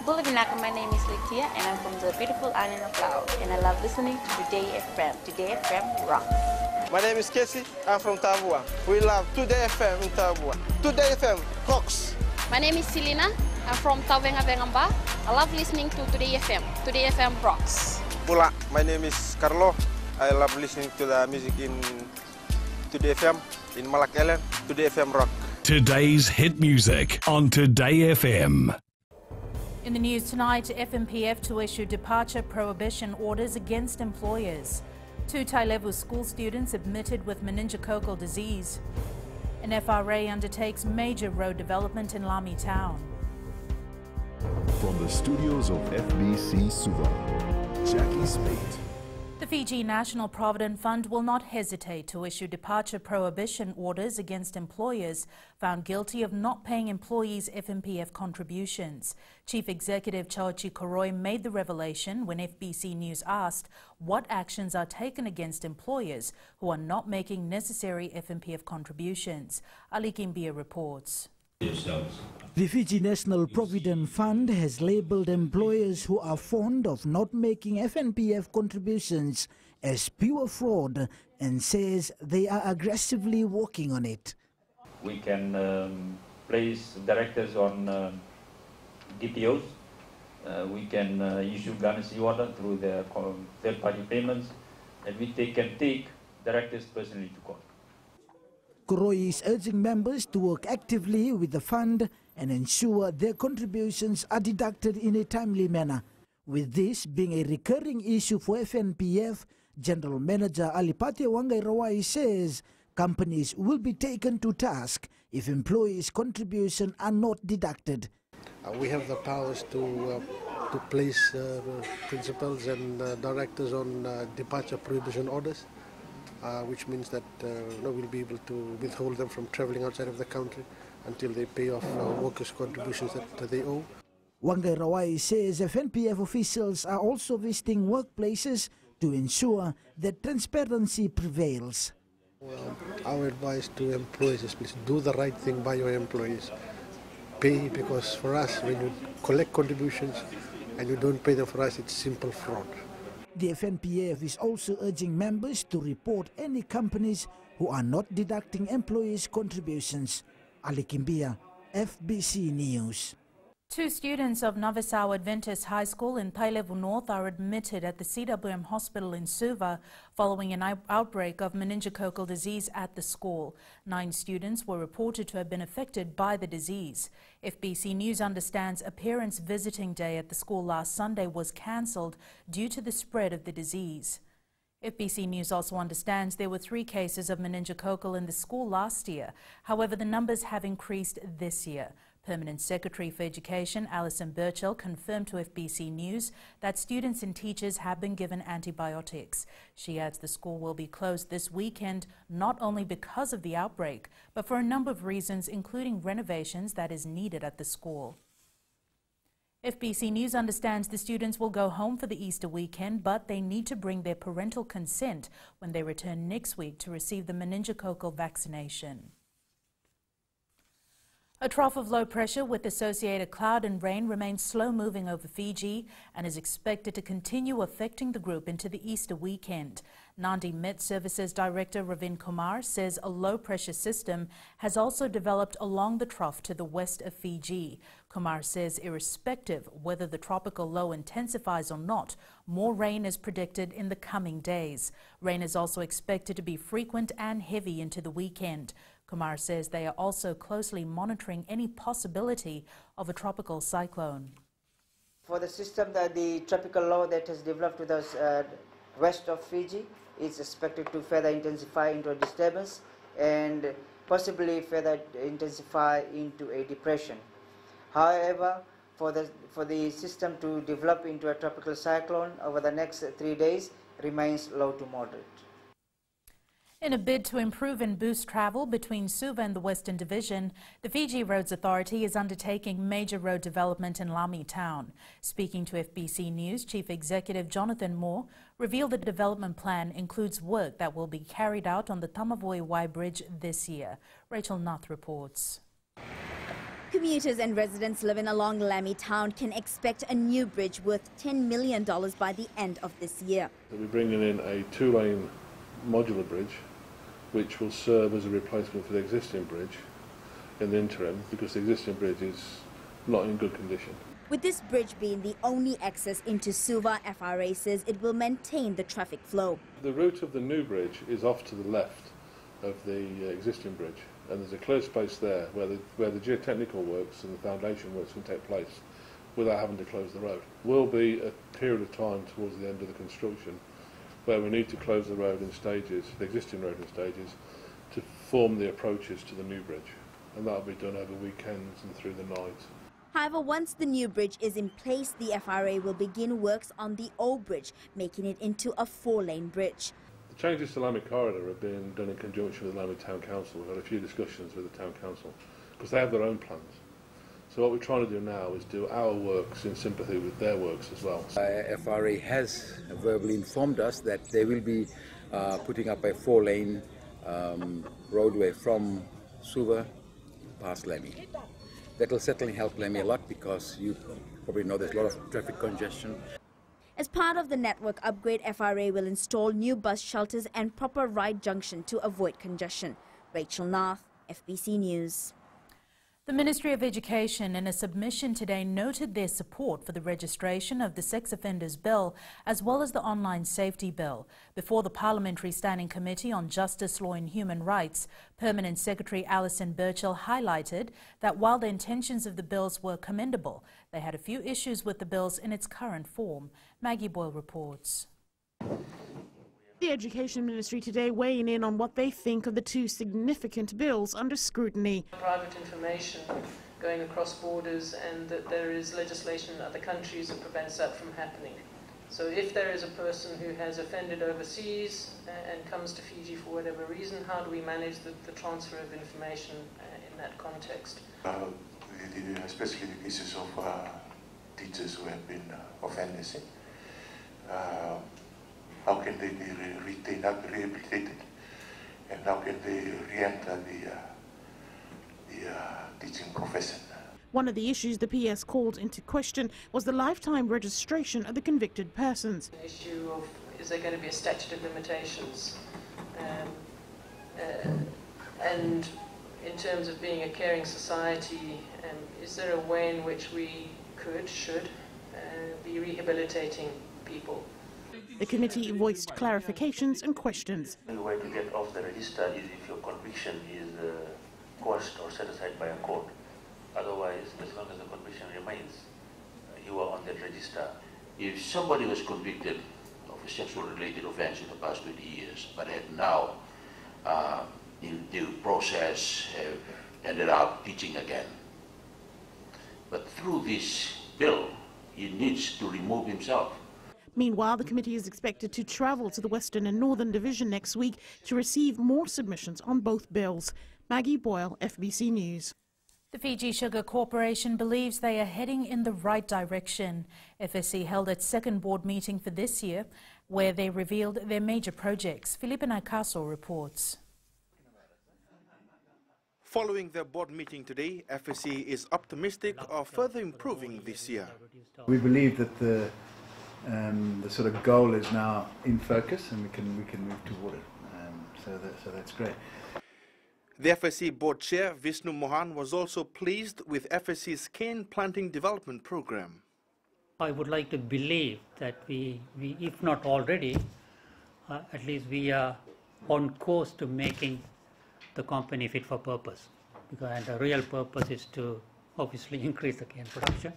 Good evening, my name is Litia and I'm from the beautiful island of Laos and I love listening to Today FM. Today FM rock. My name is Casey, I'm from Tabua. We love Today FM in Tabua. Today FM rocks. My name is Selina, I'm from Tavenga-Vengamba. I love listening to Today FM. Today FM rocks. Pula, my name is Carlo. I love listening to the music in Today FM, in Malak Island. Today FM rock. Today's hit music on Today FM. In the news tonight, FNPF to issue departure prohibition orders against employers. 2 Thai level school students admitted with meningococcal disease. An FRA undertakes major road development in Lami town. From the studios of FBC Suva, Jackie Spate. The Fiji National Provident Fund will not hesitate to issue departure prohibition orders against employers found guilty of not paying employees FNPF contributions. Chief Executive Chaochi Koroi made the revelation when FBC News asked what actions are taken against employers who are not making necessary FNPF contributions. Ali Kimbia reports. The Fiji National Provident Fund has labelled employers who are fond of not making FNPF contributions as pure fraud and says they are aggressively working on it. We can place directors on DPOs. We can issue garnishee order through the third-party payments, and we can take directors personally to court. Koroi is urging members to work actively with the fund and ensure their contributions are deducted in a timely manner. With this being a recurring issue for FNPF, General Manager Alipati Wangairawai says companies will be taken to task if employees' contributions are not deducted. We have the powers to place principals and directors on departure prohibition orders. Which means that we'll be able to withhold them from travelling outside of the country until they pay off workers' contributions that they owe. Wangairawai says FNPF officials are also visiting workplaces to ensure that transparency prevails. Well, our advice to employees is please do the right thing by your employees. Pay, because for us, when you collect contributions and you don't pay them for us, it's simple fraud. The FNPF is also urging members to report any companies who are not deducting employees' contributions. Ali Kimbia, FBC News. 2 students of Navasau Adventist High School in Thai Level North are admitted at the CWM Hospital in Suva following an outbreak of meningococcal disease at the school. 9 students were reported to have been affected by the disease. FBC News understands a parents' visiting day at the school last Sunday was cancelled due to the spread of the disease. FBC News also understands there were 3 cases of meningococcal in the school last year. However, the numbers have increased this year. Permanent Secretary for Education Alison Burchell confirmed to FBC News that students and teachers have been given antibiotics. She adds the school will be closed this weekend not only because of the outbreak, but for a number of reasons, including renovations that is needed at the school. FBC News understands the students will go home for the Easter weekend, but they need to bring their parental consent when they return next week to receive the meningococcal vaccination. A trough of low pressure with associated cloud and rain remains slow-moving over Fiji and is expected to continue affecting the group into the Easter weekend. Nandi Met Services Director Ravin Kumar says a low-pressure system has also developed along the trough to the west of Fiji. Kumar says irrespective whether the tropical low intensifies or not, more rain is predicted in the coming days. Rain is also expected to be frequent and heavy into the weekend. Kumar says they are also closely monitoring any possibility of a tropical cyclone. For the system, the tropical low that has developed to the west of Fiji is expected to further intensify into a disturbance and possibly further intensify into a depression. However, for the system to develop into a tropical cyclone over the next 3 days remains low to moderate. In a bid to improve and boost travel between Suva and the Western Division, the Fiji Roads Authority is undertaking major road development in Lami town. Speaking to FBC News, Chief Executive Jonathan Moore revealed the development plan includes work that will be carried out on the Tamavoy Bridge this year. Rachel Nath reports. Commuters and residents living along Lami town can expect a new bridge worth $10 million by the end of this year. We're bringing in a two-lane modular bridge which will serve as a replacement for the existing bridge in the interim, because the existing bridge is not in good condition. With this bridge being the only access into Suva, FRA says it will maintain the traffic flow. The route of the new bridge is off to the left of the existing bridge, and there's a clear space there where the geotechnical works and the foundation works can take place without having to close the road. Will be a period of time towards the end of the construction where we need to close the road in stages, the existing road in stages, to form the approaches to the new bridge, and that'll be done over weekends and through the night. However, once the new bridge is in place, the FRA will begin works on the old bridge, making it into a 4-lane bridge. The changes to Lami corridor are being done in conjunction with Lami Town Council. We've had a few discussions with the Town Council because they have their own plans. So what we're trying to do now is do our works in sympathy with their works as well. FRA has verbally informed us that they will be putting up a 4-lane roadway from Suva past Lami. That will certainly help Lami a lot because you probably know there's a lot of traffic congestion. As part of the network upgrade, FRA will install new bus shelters and proper ride junction to avoid congestion. Rachel Nath, FBC News. The Ministry of Education, in a submission today, noted their support for the registration of the Sex Offenders Bill as well as the Online Safety Bill. Before the Parliamentary Standing Committee on Justice, Law and Human Rights, Permanent Secretary Alison Birchall highlighted that while the intentions of the bills were commendable, they had a few issues with the bills in its current form. Maggie Boyle reports. The Education Ministry today weighing in on what they think of the two significant bills under scrutiny. Private information going across borders, and that there is legislation in other countries that prevents that from happening. So if there is a person who has offended overseas and comes to Fiji for whatever reason, how do we manage the transfer of information in that context? Especially the cases of teachers who have been offenders. How can they be retained, rehabilitated, and how can they re-enter the teaching profession? One of the issues the PS called into question was the lifetime registration of the convicted persons. The issue of, is there going to be a statute of limitations? And in terms of being a caring society, is there a way in which we should be rehabilitating people? The committee voiced clarifications and questions. The way to get off the register is if your conviction is quashed or set aside by a court. Otherwise, as long as the conviction remains, you are on that register. If somebody was convicted of a sexual-related offense in the past 20 years, but had now, in due process, have ended up teaching again, but through this bill, he needs to remove himself. Meanwhile, the committee is expected to travel to the Western and Northern Division next week to receive more submissions on both bills. Maggie Boyle, FBC News. The Fiji Sugar Corporation believes they are heading in the right direction. FSC held its second board meeting for this year, where they revealed their major projects. Felipe Naikaso reports. Following their board meeting today, FSC is optimistic of further improving this year. We believe that the sort of goal is now in focus, and we can move toward it. So that's great. The FSC board chair Vishnu Mohan was also pleased with FSC's cane planting development program. I would like to believe that we if not already, at least we are on course to making the company fit for purpose. And the real purpose is to obviously increase the cane production,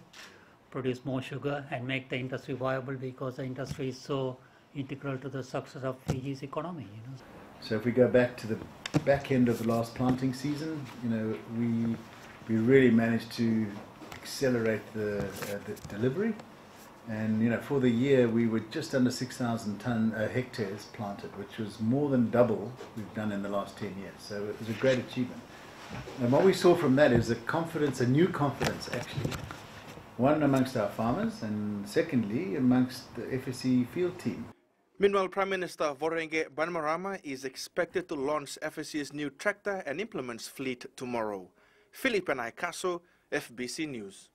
produce more sugar, and make the industry viable, because the industry is so integral to the success of Fiji's economy. So if we go back to the back end of the last planting season, we really managed to accelerate the delivery, and for the year we were just under 6,000 hectares planted, which was more than double we've done in the last 10 years. So it was a great achievement. And what we saw from that is a new confidence actually. One, amongst our farmers, and secondly, amongst the FSC field team. Meanwhile, Prime Minister Vorenge Bainimarama is expected to launch FSC's new tractor and implements fleet tomorrow. Felipe Naikaso, FBC News.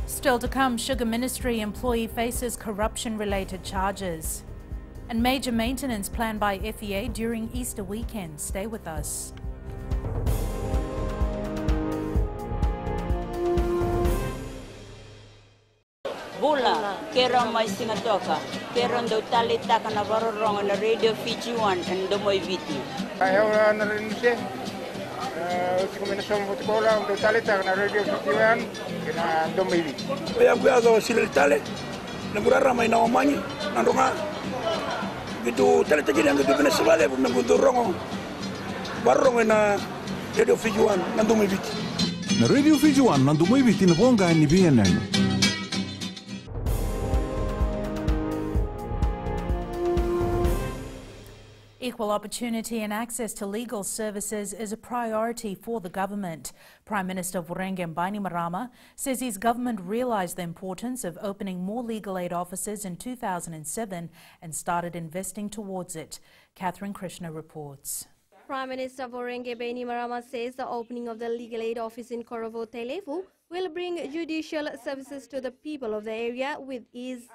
Still to come, Sugar Ministry employee faces corruption-related charges. And major maintenance planned by FEA during Easter weekend. Stay with us. Bula, kera mai singatoka, kera ndo tali taka na varorong na Radio Fiji 1 and domoy viti. Ayaw na rin siya. Kombinasyon mo tikola ndo tali taka na Radio Fiji 1 kina domoy viti. Kaya kuyaga sila tali, nagurara may nawamanyi, nandunga. Gitu tali tagi yang gitu Venezuela pun nagudurong, barong na Radio Fiji 1 na domoy viti. Na Radio Fiji 1 na domoy viti na bonga ni BNN. Equal opportunity and access to legal services is a priority for the government. Prime Minister Vurenge Bainimarama says his government realised the importance of opening more legal aid offices in 2007 and started investing towards it. Catherine Krishna reports. Prime Minister Vurenge Bainimarama says the opening of the legal aid office in Korovo Televu will bring judicial services to the people of the area with ease.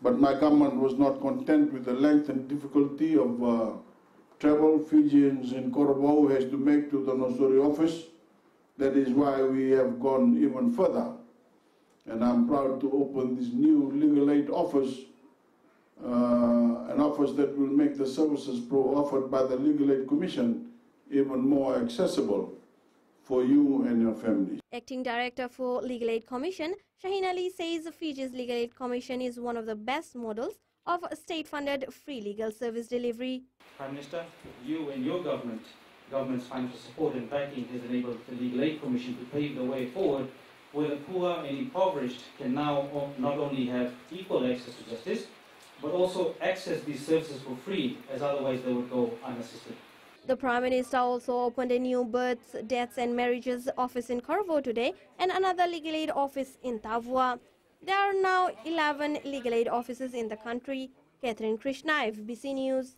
But my government was not content with the length and difficulty of travel Fijians in Korobo has to make to the Nosuri office. That is why we have gone even further. And I'm proud to open this new legal aid office, an office that will make the services offered by the Legal Aid Commission even more accessible for you and your family. Acting Director for Legal Aid Commission, Shaheen Ali says Fiji's Legal Aid Commission is one of the best models of state-funded free legal service delivery. Prime Minister, you and your government's financial support and backing has enabled the Legal Aid Commission to pave the way forward where the poor and impoverished can now not only have equal access to justice, but also access these services for free, as otherwise they would go unassisted. The Prime Minister also opened a new births, deaths and marriages office in Korovo today and another legal aid office in Tavua. There are now 11 legal aid offices in the country. Catherine Krishna, FBC News.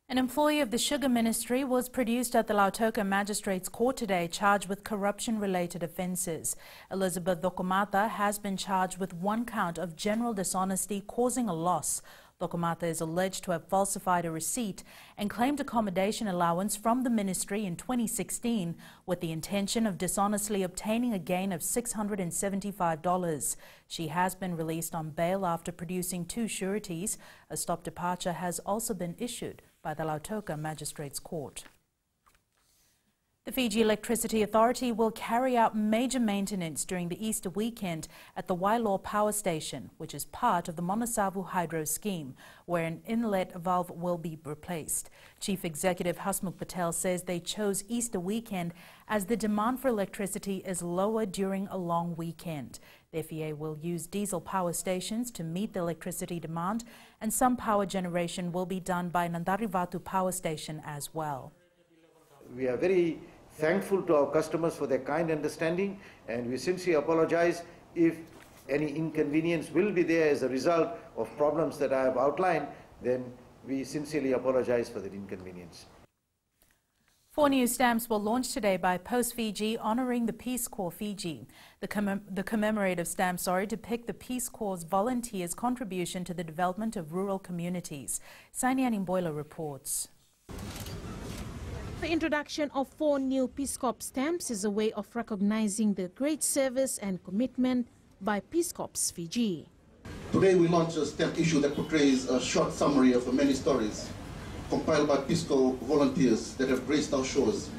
An employee of the Sugar Ministry was produced at the Lautoka Magistrates Court today charged with corruption-related offences. Elizabeth Dokomata has been charged with one count of general dishonesty causing a loss. Dokomata is alleged to have falsified a receipt and claimed accommodation allowance from the ministry in 2016 with the intention of dishonestly obtaining a gain of $675. She has been released on bail after producing 2 sureties. A stop departure has also been issued by the Lautoka Magistrates Court. The Fiji Electricity Authority will carry out major maintenance during the Easter weekend at the Wailaw Power Station, which is part of the Monasavu Hydro Scheme, where an inlet valve will be replaced. Chief Executive Hasmukh Patel says they chose Easter weekend as the demand for electricity is lower during a long weekend. The FEA will use diesel power stations to meet the electricity demand, and some power generation will be done by Nandarivatu Power Station as well. We are very thankful to our customers for their kind understanding, and we sincerely apologize if any inconvenience will be there as a result of problems that I have outlined. Then we sincerely apologize for that inconvenience. 4 new stamps were launched today by Post Fiji honouring the Peace Corps Fiji. The commemorative stamps depict the Peace Corps volunteers' contribution to the development of rural communities. Sainian Imboila reports. The introduction of 4 new Peace Corps stamps is a way of recognizing the great service and commitment by Peace Corps Fiji. Today we launch a stamp issue that portrays a short summary of many stories compiled by Peace Corps volunteers that have graced our shores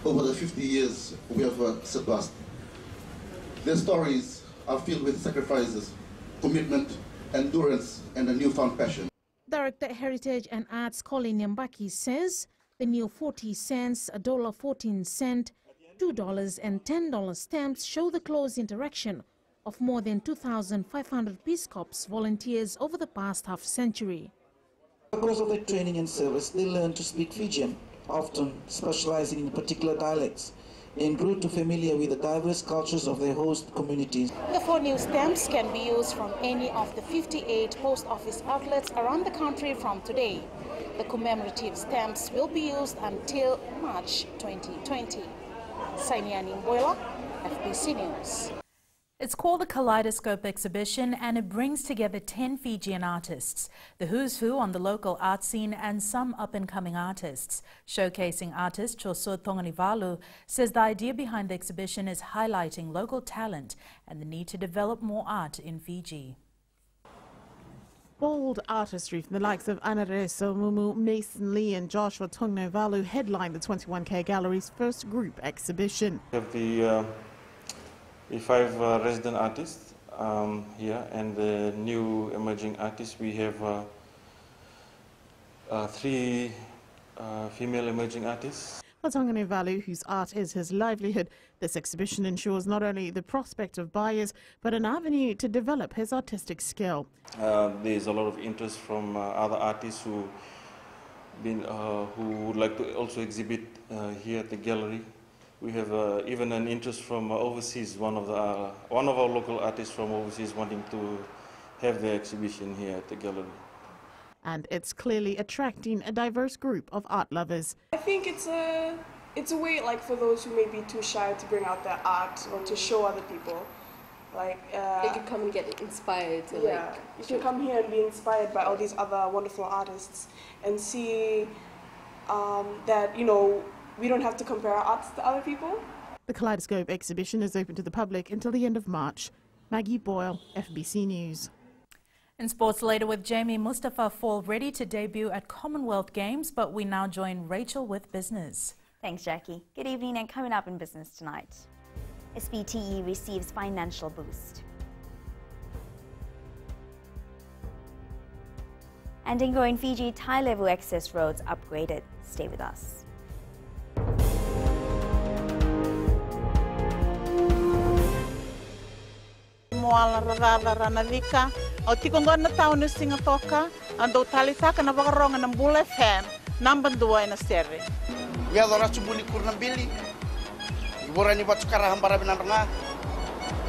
over the 50 years we have surpassed. Their stories are filled with sacrifices, commitment, endurance, and a newfound passion. Director Heritage and Arts Colin Nyambaki says the new 40 cents, $1.14, $2 and $10 stamps show the close interaction of more than 2,500 Peace Corps volunteers over the past half-century. Because of their training and service, they learn to speak Fijian, often specializing in particular dialects, and grew to familiar with the diverse cultures of their host communities. The 4 new stamps can be used from any of the 58 post office outlets around the country from today. The commemorative stamps will be used until March 2020. Sainian Imboila, FBC News. It's called the Kaleidoscope exhibition and it brings together 10 Fijian artists, the who's who on the local art scene and some up-and-coming artists. Showcasing artist Choso Tonganivalu says the idea behind the exhibition is highlighting local talent and the need to develop more art in Fiji. Bold artistry from the likes of Anareso Mumu, Mason Lee and Joshua Tonganivalu headlined the 21K Gallery's first group exhibition. We have the five resident artists here, and the new emerging artists. We have 3 female emerging artists. For Tonganivalu, whose art is his livelihood, this exhibition ensures not only the prospect of buyers, but an avenue to develop his artistic skill. There's a lot of interest from other artists who would like to also exhibit here at the gallery. We have even an interest from overseas. One of our local artists from overseas wanting to have their exhibition here at the gallery. And it's clearly attracting a diverse group of art lovers. I think it's a way, like, for those who may be too shy to bring out their art or to show other people. Like they can come and get inspired. You can come here and be inspired by all these other wonderful artists and see that, you know, we don't have to compare our arts to other people. The Kaleidoscope exhibition is open to the public until the end of March. Maggie Boyle, FBC News. In sports later with Jamie, Mustafa fall ready to debut at Commonwealth Games, but we now join Rachel with business. Thanks, Jackie. Good evening, and coming up in business tonight, SPTE receives financial boost. And in Growing Fiji, high-level access roads upgraded. Stay with us. Moala rarara ranavika o tikongona taunu singatoka ando talitaka na vakaronga na Bula FM number 2 na serre. Ya dora subuli kurnambili. Iborani batukara hambara binaranga.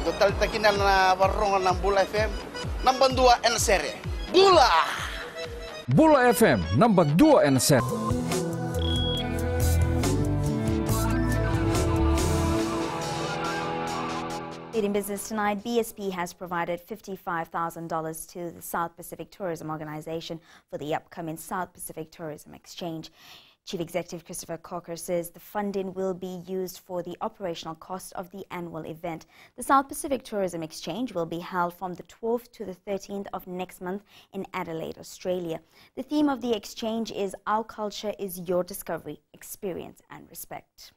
Do talitakina na vakaronga na Bula FM number 2 na serre. Bula. Bula FM number 2 na serre. In business tonight, BSP has provided $55,000 to the South Pacific Tourism Organization for the upcoming South Pacific Tourism Exchange. Chief Executive Christopher Cocker says the funding will be used for the operational cost of the annual event. The South Pacific Tourism Exchange will be held from the 12th to the 13th of next month in Adelaide, Australia. The theme of the exchange is Our Culture is Your Discovery, Experience and Respect.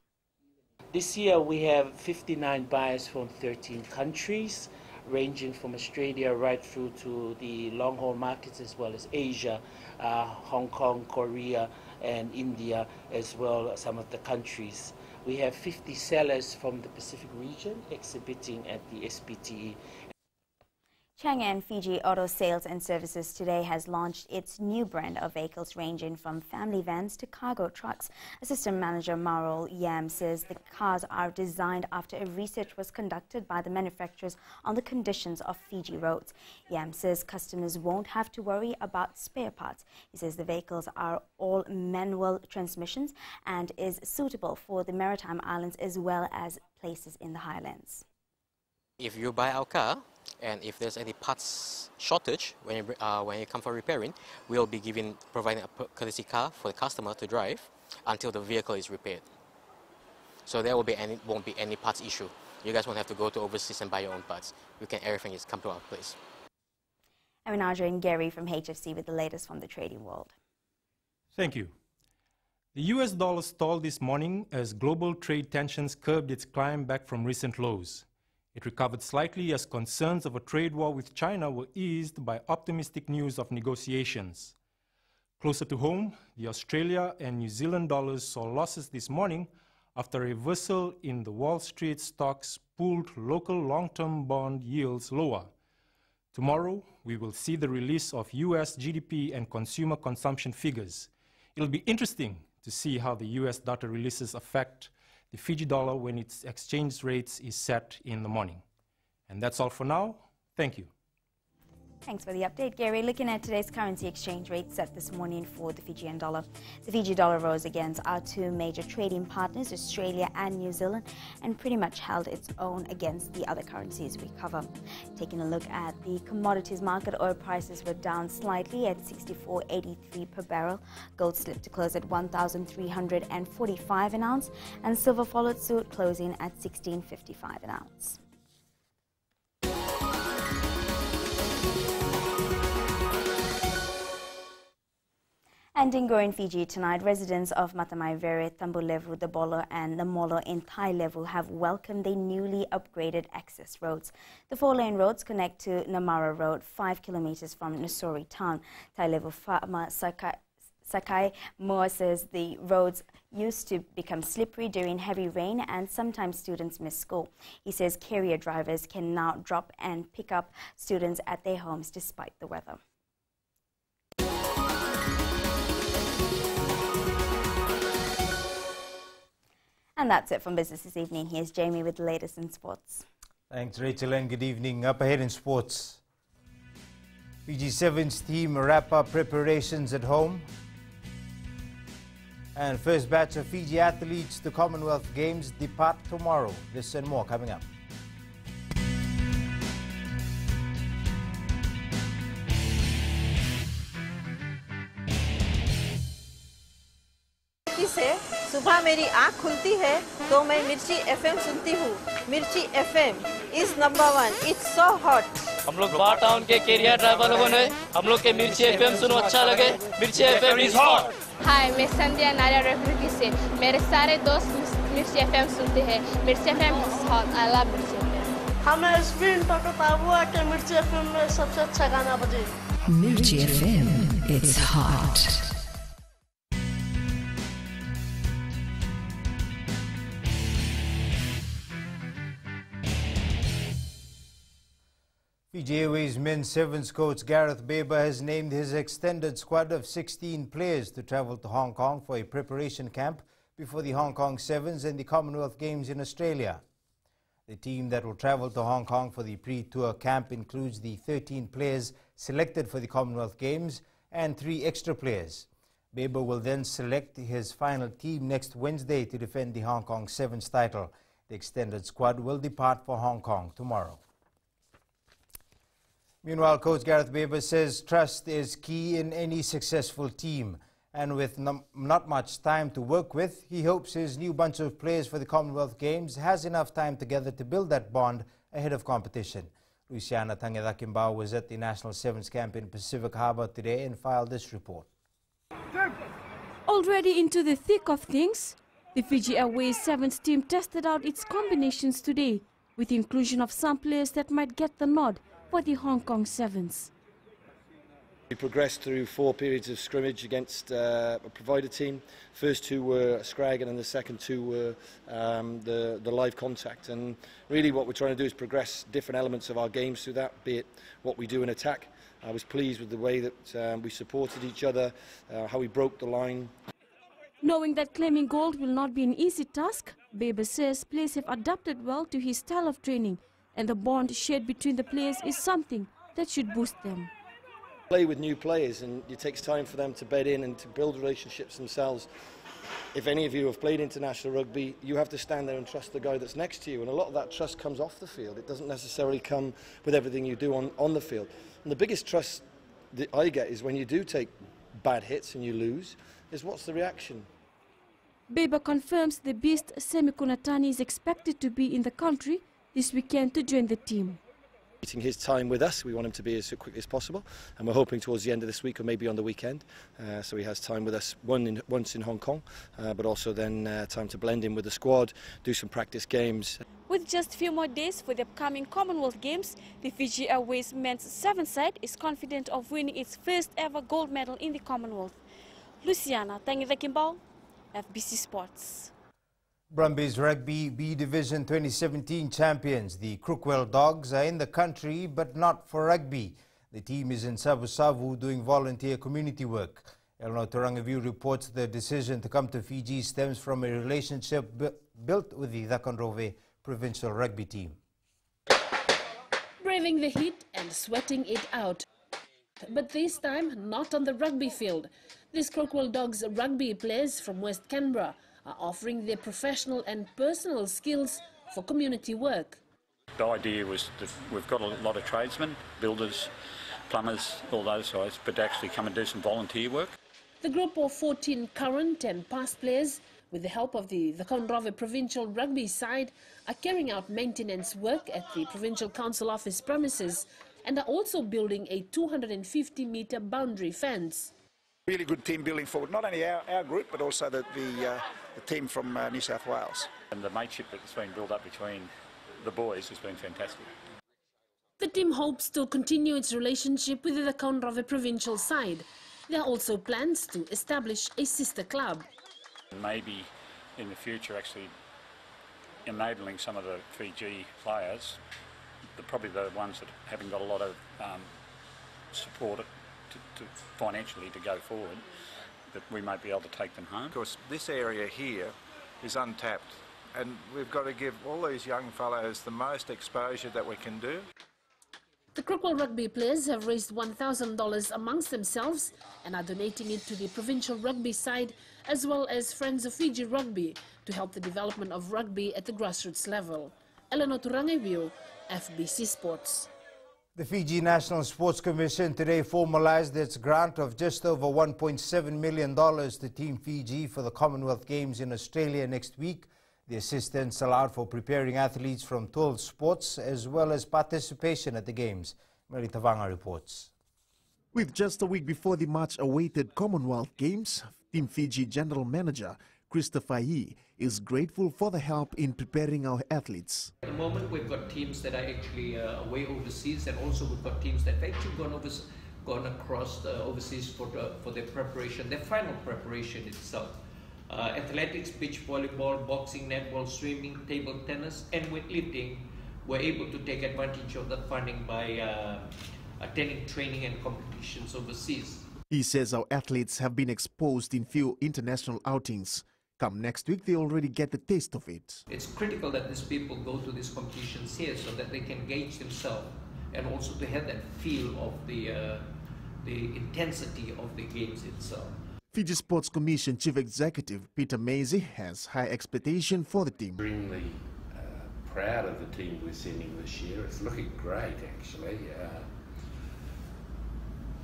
This year we have 59 buyers from 13 countries, ranging from Australia right through to the long-haul markets as well as Asia, Hong Kong, Korea and India, as well as some of the countries. We have 50 sellers from the Pacific region exhibiting at the SPTE. Chang'an Fiji Auto Sales and Services today has launched its new brand of vehicles ranging from family vans to cargo trucks. Assistant Manager Marol Yam says the cars are designed after a research was conducted by the manufacturers on the conditions of Fiji roads. Yam says customers won't have to worry about spare parts. He says the vehicles are all manual transmissions and is suitable for the maritime islands as well as places in the highlands. If you buy our car, and if there's any parts shortage when you come for repairing, we'll be providing a courtesy car for the customer to drive until the vehicle is repaired. So there won't be any parts issue. You guys won't have to go to overseas and buy your own parts. Everything is come to our place. I'm now joining Gary from HFC with the latest from the trading world. Thank you. The US dollar stalled this morning as global trade tensions curbed its climb back from recent lows. It recovered slightly as concerns of a trade war with China were eased by optimistic news of negotiations. Closer to home, the Australia and New Zealand dollars saw losses this morning after a reversal in the Wall Street stocks pulled local long-term bond yields lower. Tomorrow, we will see the release of US GDP and consumer consumption figures. It'll be interesting to see how the US data releases affect the Fiji dollar when its exchange rates is set in the morning. And that's all for now. Thank you. Thanks for the update, Gary. Looking at today's currency exchange rate set this morning for the Fijian dollar. The Fiji dollar rose against our two major trading partners, Australia and New Zealand, and pretty much held its own against the other currencies we cover. Taking a look at the commodities market, oil prices were down slightly at $64.83 per barrel. Gold slipped to close at $1,345 an ounce, and silver followed suit, closing at $16.55 an ounce. And in Go in Fiji tonight, residents of Matamaivere, Tambulevu, the Bolo and the Molo in Thailevu have welcomed the newly upgraded access roads. The 4-lane roads connect to Namara Road, 5 kilometers from Nusori town. Thailevu farmer Sakai Moore says the roads used to become slippery during heavy rain and sometimes students miss school. He says carrier drivers can now drop and pick up students at their homes despite the weather. And that's it from business this evening. Here's Jamie with the latest in sports. Thanks, Rachel, and good evening. Up ahead in sports, Fiji Sevens team wrap up preparations at home. And first batch of Fiji athletes to Commonwealth Games depart tomorrow. This and more coming up. सुबह मेरी आँख खुलती है तो मैं मिर्ची FM सुनती हूँ. मिर्ची FM is number 1. It's so hot. हम लोग बार टाउन के कैरियर ड्राइवर लोगों ने हम लोग के मिर्ची FM सुनो अच्छा लगे. मिर्ची FM is hot. हाय, मैं संध्या नारियल रेफ्रिजरेटर से. मेरे सारे दोस्त मिर्ची FM सुनते हैं. मिर्ची FM is hot. I love मिर्ची FM. हमें स्पिन पकड़ता हुआ कि मिर्ची FM में सबसे अच्छा गाना बजे. मिर्ची FM, it's hot. Fiji Airways men's sevens coach Gareth Baber has named his extended squad of 16 players to travel to Hong Kong for a preparation camp before the Hong Kong Sevens and the Commonwealth Games in Australia. The team that will travel to Hong Kong for the pre-tour camp includes the 13 players selected for the Commonwealth Games and 3 extra players. Baber will then select his final team next Wednesday to defend the Hong Kong Sevens title. The extended squad will depart for Hong Kong tomorrow. Meanwhile, Coach Gareth Baber says trust is key in any successful team. And with not much time to work with, he hopes his new bunch of players for the Commonwealth Games has enough time together to build that bond ahead of competition. Luciana Tangedakimbao was at the National Sevens camp in Pacific Harbour today and filed this report. Already into the thick of things, the Fiji Airways Sevens team tested out its combinations today, with the inclusion of some players that might get the nod for the Hong Kong Sevens. We progressed through 4 periods of scrimmage against a provider team. First 2 were Scraggan and the second 2 were the live contact. And really what we're trying to do is progress different elements of our games through that, be it what we do in attack. I was pleased with the way that we supported each other, how we broke the line. Knowing that claiming gold will not be an easy task, Baber says players have adapted well to his style of training, and the bond shared between the players is something that should boost them. Play with new players, and it takes time for them to bed in and to build relationships themselves. If any of you have played international rugby, you have to stand there and trust the guy that's next to you, and a lot of that trust comes off the field. It doesn't necessarily come with everything you do on the field. And the biggest trust that I get is when you do take bad hits and you lose, is what's the reaction? Baber confirms the beast Semi Kunatani is expected to be in the country this weekend to join the team. His time with us, we want him to be as quick as possible, and we're hoping towards the end of this week or maybe on the weekend, so he has time with us once in Hong Kong, but also then time to blend in with the squad, do some practice games. With just a few more days for the upcoming Commonwealth Games, the Fiji Airways men's sevens side is confident of winning its first ever gold medal in the Commonwealth. Luciana Tangedakimbao, FBC Sports. Brumbies Rugby B Division 2017 champions, the Crookwell Dogs, are in the country but not for rugby. The team is in Savu doing volunteer community work. Elno Tarangavu reports the decision to come to Fiji stems from a relationship built with the Takanrove provincial rugby team. Braving the heat and sweating it out, but this time not on the rugby field. These Crockwell Dogs rugby players from West Canberra are offering their professional and personal skills for community work. The idea was that we've got a lot of tradesmen, builders, plumbers, all those guys, but to actually come and do some volunteer work. The group of 14 current and past players, with the help of the Conrove provincial rugby side, are carrying out maintenance work at the Provincial Council office premises and are also building a 250-metre boundary fence. Really good team building for not only our group but also the team from New South Wales. And the mateship that's been built up between the boys has been fantastic. The team hopes to continue its relationship with the Conrove provincial side. There are also plans to establish a sister club. Maybe in the future actually enabling some of the Fiji players, probably the ones that haven't got a lot of support financially to go forward, that we might be able to take them home. Of course, this area here is untapped and we've got to give all these young fellows the most exposure that we can do. The Crockwell rugby players have raised $1,000 amongst themselves and are donating it to the provincial rugby side as well as Friends of Fiji Rugby to help the development of rugby at the grassroots level. Eleanor Turangeview, FBC Sports. The Fiji National Sports Commission today formalized its grant of just over $1.7 million to Team Fiji for the Commonwealth Games in Australia next week. The assistance allowed for preparing athletes from 12 sports as well as participation at the Games. Mary Tavanga reports. With just a week before the much-awaited Commonwealth Games, Team Fiji General Manager Christopher Yee is grateful for the help in preparing our athletes. At the moment we've got teams that are actually away overseas, and also we've got teams that have actually gone across overseas for their preparation, their final preparation itself. Athletics, beach volleyball, boxing, netball, swimming, table tennis and weightlifting were able to take advantage of the funding by attending training and competitions overseas. He says our athletes have been exposed in few international outings. Come next week, they already get the taste of it. It's critical that these people go to these competitions here so that they can gauge themselves and also to have that feel of the intensity of the games itself. Fiji Sports Commission Chief Executive Peter Maisy has high expectation for the team. Extremely proud of the team we're sending this year. It's looking great, actually.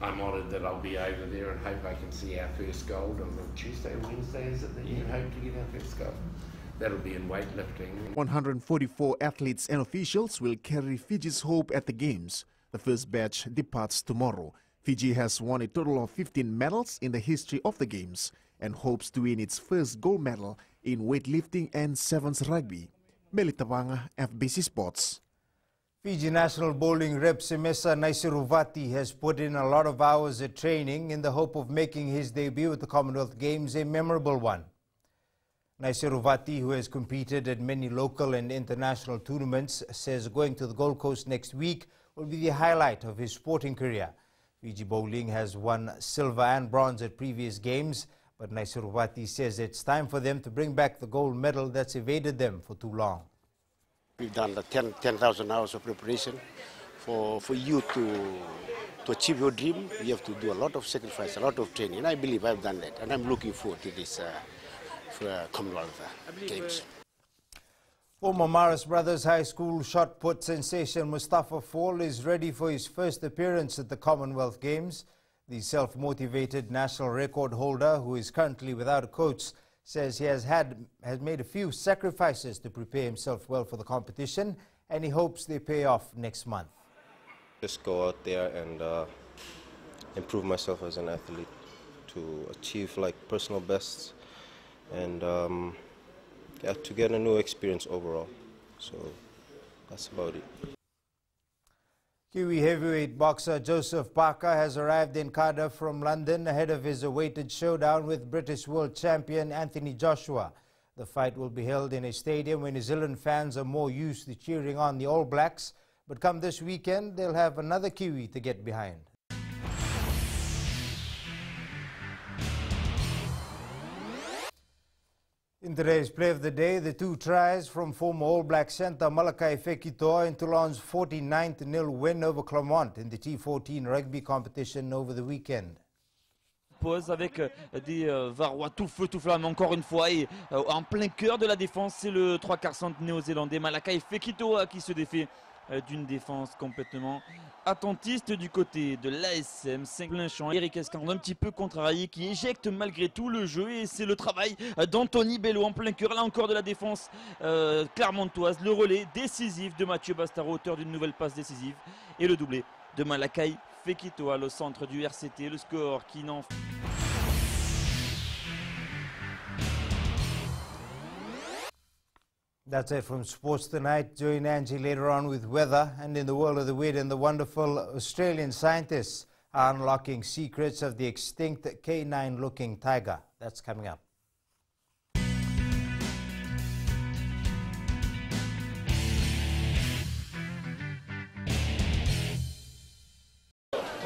I'm honoured that I'll be over there and hope I can see our first gold on Tuesday or Wednesday, is it that you hope to get our first gold? That'll be in weightlifting. 144 athletes and officials will carry Fiji's hope at the Games. The first batch departs tomorrow. Fiji has won a total of 15 medals in the history of the Games and hopes to win its first gold medal in weightlifting and sevens rugby. Melitavanga, FBC Sports. Fiji national bowling rep Semesa Naisiruvati has put in a lot of hours at training in the hope of making his debut at the Commonwealth Games a memorable one. Naisiruvati, who has competed at many local and international tournaments, says going to the Gold Coast next week will be the highlight of his sporting career. Fiji bowling has won silver and bronze at previous games, but Naisiruvati says it's time for them to bring back the gold medal that's evaded them for too long. We've done the 10,000 hours of preparation. For you to achieve your dream, you have to do a lot of sacrifice, a lot of training. And I believe I've done that. And I'm looking forward to this Commonwealth Games. Former Maris Brothers High School shot put sensation Mustafa Fall is ready for his first appearance at the Commonwealth Games. The self-motivated national record holder, who is currently without a coach, says he has made a few sacrifices to prepare himself well for the competition, and he hopes they pay off next month. Just go out there and improve myself as an athlete to achieve personal bests and to get a new experience overall. So that's about it. Kiwi heavyweight boxer Joseph Parker has arrived in Cardiff from London ahead of his awaited showdown with British world champion Anthony Joshua. The fight will be held in a stadium where New Zealand fans are more used to cheering on the All Blacks, but come this weekend they'll have another Kiwi to get behind. In today's play of the day, the two tries from former All Black centre Malakai Fekitoa in Toulon's 49-0 win over Clermont in the T14 rugby competition over the weekend. Pause avec des Varois tout feu tout flamme encore une fois et en plein cœur de la défense, c'est le 3/4 centre néo-zélandais Malakai Fekitoa qui se défait d'une défense complètement attentiste du côté de l'ASM. 5 plein champ, Eric Escande un petit peu contrarié qui éjecte malgré tout le jeu et c'est le travail d'Anthony Bello en plein cœur là encore de la défense clermontoise. Le relais décisif de Mathieu Bastaro, auteur d'une nouvelle passe décisive et le doublé de Malakai Fekitoa, le centre du RCT, le score qui n'en... That's it from Sports Tonight. Join Angie later on with weather, and in the world of the weird and the wonderful, Australian scientists are unlocking secrets of the extinct canine-looking tiger. That's coming up.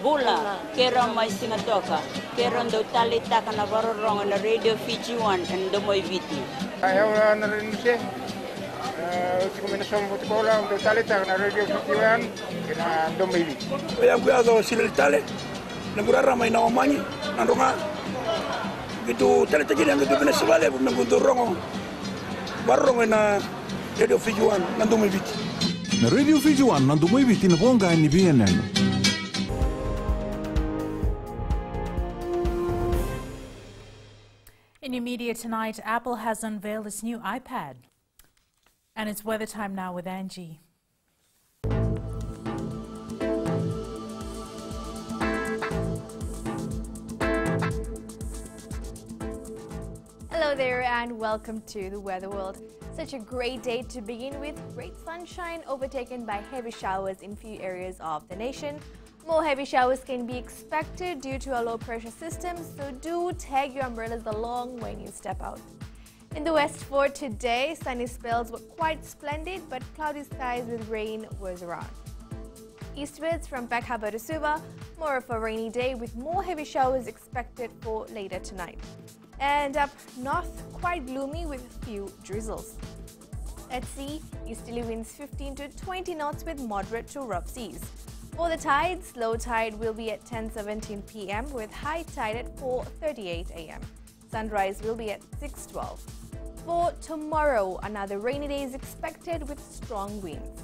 Bula, kera mai singatoka, kera ndo talita kana varorong na Radio Fiji 1 and Domoy Viti. Ayaw na rin siya. Si kombinasyon mo tikola ndo talita kana Radio Fiji 1 kina Domoy Viti. Kaya kuyazo sila tale, nagurara may naomanyi, nandunga. Gitu talita gini ang gitu pinasibale, nagudurong varorong na Radio Fiji 1 na Domoy Viti. Na Radio Fiji 1 na Domoy Viti na ponga ni BNN. In your media tonight, Apple has unveiled its new iPad. And it's weather time now with Angie. Hello there and welcome to the Weather World. Such a great day to begin with. Great sunshine overtaken by heavy showers in few areas of the nation. More heavy showers can be expected due to a low pressure system, so do tag your umbrellas along when you step out. In the west for today, sunny spells were quite splendid, but cloudy skies with rain was around. Eastwards from Peck Harbour to Suva, more of a rainy day with more heavy showers expected for later tonight. And up north, quite gloomy with a few drizzles. At sea, easterly winds 15 to 20 knots with moderate to rough seas. For the tides, low tide will be at 10:17 p.m. with high tide at 4:38 a.m. Sunrise will be at 6:12. For tomorrow, another rainy day is expected with strong winds.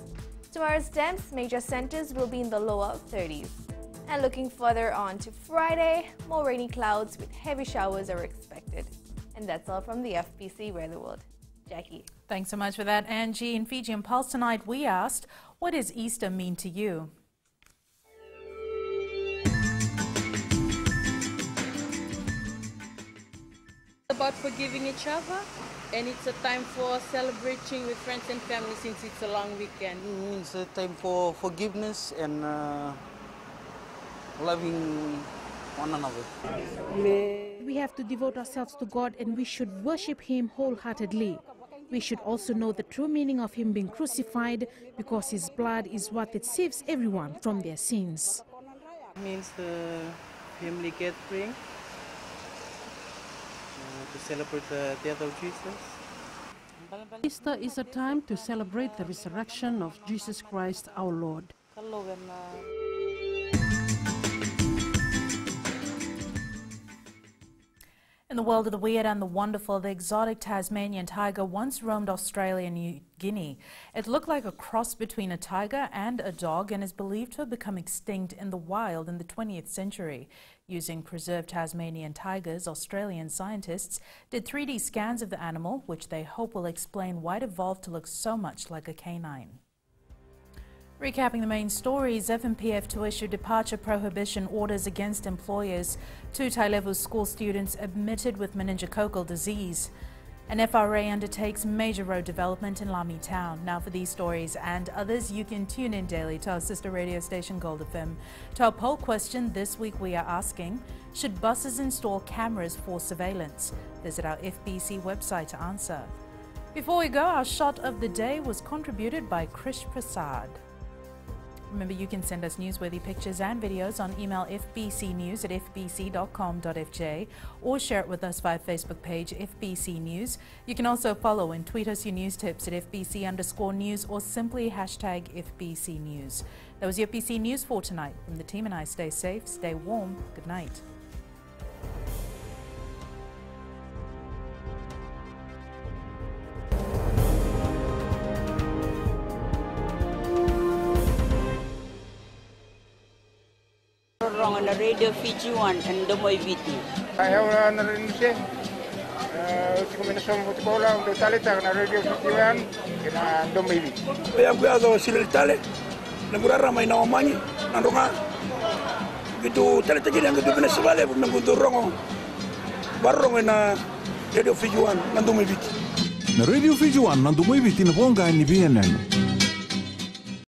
Tomorrow's temps, major centers will be in the lower 30s. And looking further on to Friday, more rainy clouds with heavy showers are expected. And that's all from the FPC Weather World. Jackie. Thanks so much for that, Angie. In Fiji and Pulse tonight, we asked, what does Easter mean to you? About forgiving each other, and it's a time for celebrating with friends and family since it's a long weekend. It's a time for forgiveness and loving one another. We have to devote ourselves to God and we should worship Him wholeheartedly. We should also know the true meaning of Him being crucified because His blood is what that saves everyone from their sins. It means the family gathering to celebrate the death of Jesus. Easter is a time to celebrate the resurrection of Jesus Christ our Lord. In the world of the weird and the wonderful, the exotic Tasmanian tiger once roamed Australia and New Guinea. It looked like a cross between a tiger and a dog and is believed to have become extinct in the wild in the 20th century. Using preserved Tasmanian tigers, Australian scientists did 3D scans of the animal, which they hope will explain why it evolved to look so much like a canine. Recapping the main stories, FNPF to issue departure prohibition orders against employers. 2 Thai-level school students admitted with meningococcal disease. An FRA undertakes major road development in Lami town. Now for these stories and others, you can tune in daily to our sister radio station Gold FM. To our poll question this week, we are asking, should buses install cameras for surveillance? Visit our FBC website to answer. Before we go, our shot of the day was contributed by Krish Prasad. Remember, you can send us newsworthy pictures and videos on email fbcnews@fbc.com.fj or share it with us via Facebook page FBC News. You can also follow and tweet us your news tips at FBC_news or simply hashtag FBC News. That was your FBC News for tonight. From the team and I, stay safe, stay warm. Good night. Wrong on the radio Fiji 1 and Domoy Viti. Ayaw na rin siya. Si Kombinasyon Football untuk tali tak na radio Fiji 1 kena Domoy Viti. Kaya kuyazo sila tali. Naguraramay na omanyi. Nandunga. Gitu tali tali yang gitu Venezuela pun nangguntur rongo. Barong na radio Fiji 1 na Domoy Viti. Na radio Fiji 1 na Domoy Viti na ponga ni BNN.